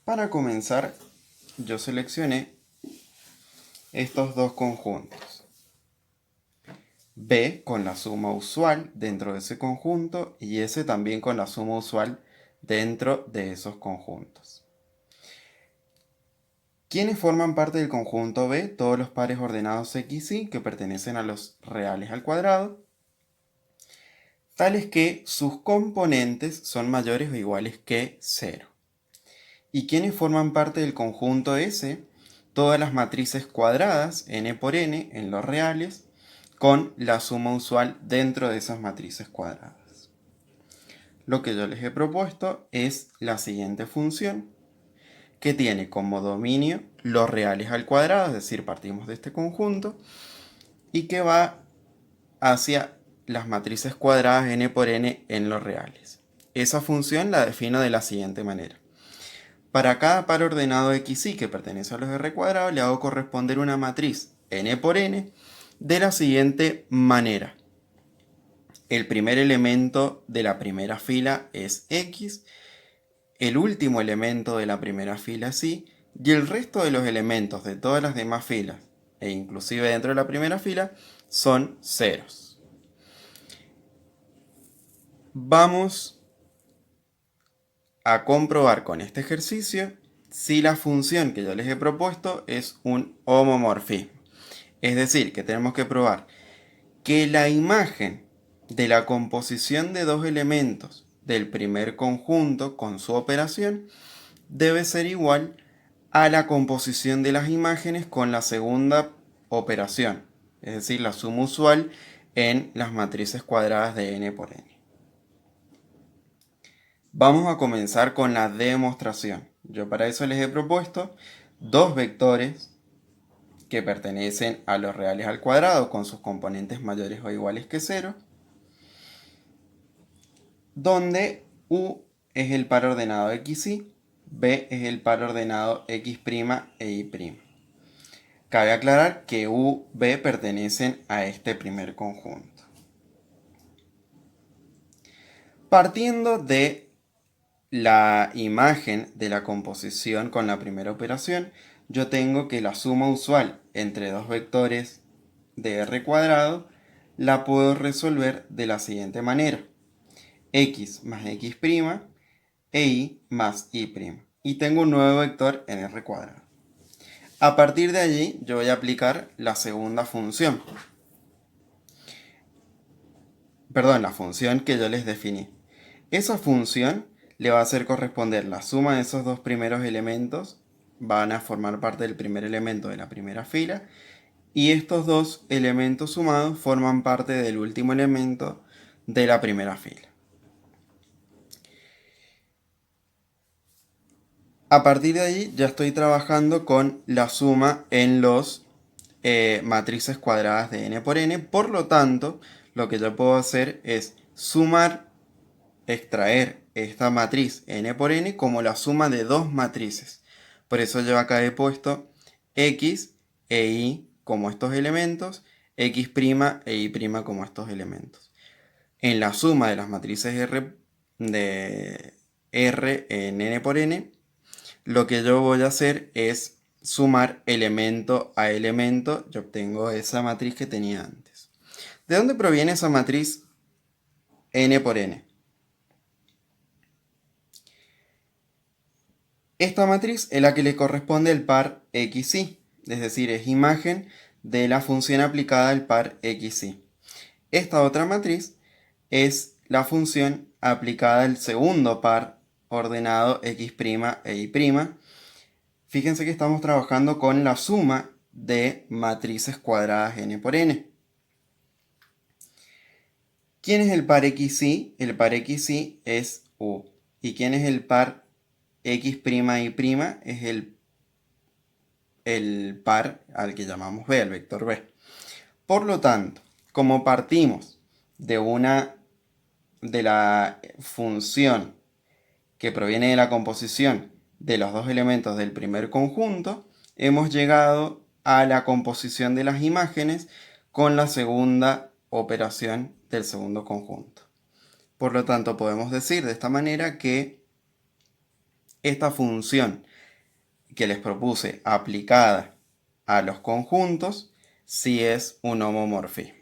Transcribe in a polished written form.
Para comenzar, yo seleccioné estos dos conjuntos. B con la suma usual dentro de ese conjunto y S también con la suma usual dentro de esos conjuntos. ¿Quiénes forman parte del conjunto B? Todos los pares ordenados X y que pertenecen a los reales al cuadrado, tales que sus componentes son mayores o iguales que 0. ¿Y quiénes forman parte del conjunto S? Todas las matrices cuadradas, n por n, en los reales, con la suma usual dentro de esas matrices cuadradas. Lo que yo les he propuesto es la siguiente función, que tiene como dominio los reales al cuadrado, es decir, partimos de este conjunto, y que va hacia las matrices cuadradas n por n en los reales. Esa función la defino de la siguiente manera. Para cada par ordenado xy que pertenece a los R cuadrados, le hago corresponder una matriz n por n de la siguiente manera. El primer elemento de la primera fila es x, el último elemento de la primera fila es y, y el resto de los elementos de todas las demás filas, e inclusive dentro de la primera fila, son ceros. Vamos a comprobar con este ejercicio si la función que yo les he propuesto es un homomorfismo. Es decir, que tenemos que probar que la imagen de la composición de dos elementos del primer conjunto con su operación debe ser igual a la composición de las imágenes con la segunda operación, es decir, la suma usual en las matrices cuadradas de n por n. Vamos a comenzar con la demostración. Yo para eso les he propuesto dos vectores que pertenecen a los reales al cuadrado con sus componentes mayores o iguales que 0, donde U es el par ordenado xy, B es el par ordenado x' e y'. Cabe aclarar que U, B pertenecen a este primer conjunto. Partiendo de la imagen de la composición con la primera operación, yo tengo que la suma usual entre dos vectores de R cuadrado la puedo resolver de la siguiente manera. X más x' e y más y'. Y tengo un nuevo vector en R cuadrado. A partir de allí yo voy a aplicar la segunda función. Perdón, la función que yo les definí. Esa función le va a hacer corresponder la suma de esos dos primeros elementos, van a formar parte del primer elemento de la primera fila, y estos dos elementos sumados forman parte del último elemento de la primera fila. A partir de allí ya estoy trabajando con la suma en los matrices cuadradas de n por n, por lo tanto, lo que yo puedo hacer es sumar, extraer esta matriz n por n como la suma de dos matrices. Por eso yo acá he puesto x e y como estos elementos, x' e y' como estos elementos. En la suma de las matrices R en n por n, lo que yo voy a hacer es sumar elemento a elemento y obtengo esa matriz que tenía antes. ¿De dónde proviene esa matriz n por n? Esta matriz es la que le corresponde al par xy, es decir, es imagen de la función aplicada al par xy. Esta otra matriz es la función aplicada al segundo par ordenado x' e y'. Fíjense que estamos trabajando con la suma de matrices cuadradas n por n. ¿Quién es el par xy? El par xy es U. ¿Y quién es el par x' y y'? Es el par al que llamamos B, el vector B. Por lo tanto, como partimos de la función que proviene de la composición de los dos elementos del primer conjunto, hemos llegado a la composición de las imágenes con la segunda operación del segundo conjunto. Por lo tanto, podemos decir de esta manera que esta función que les propuse aplicada a los conjuntos sí es un homomorfismo.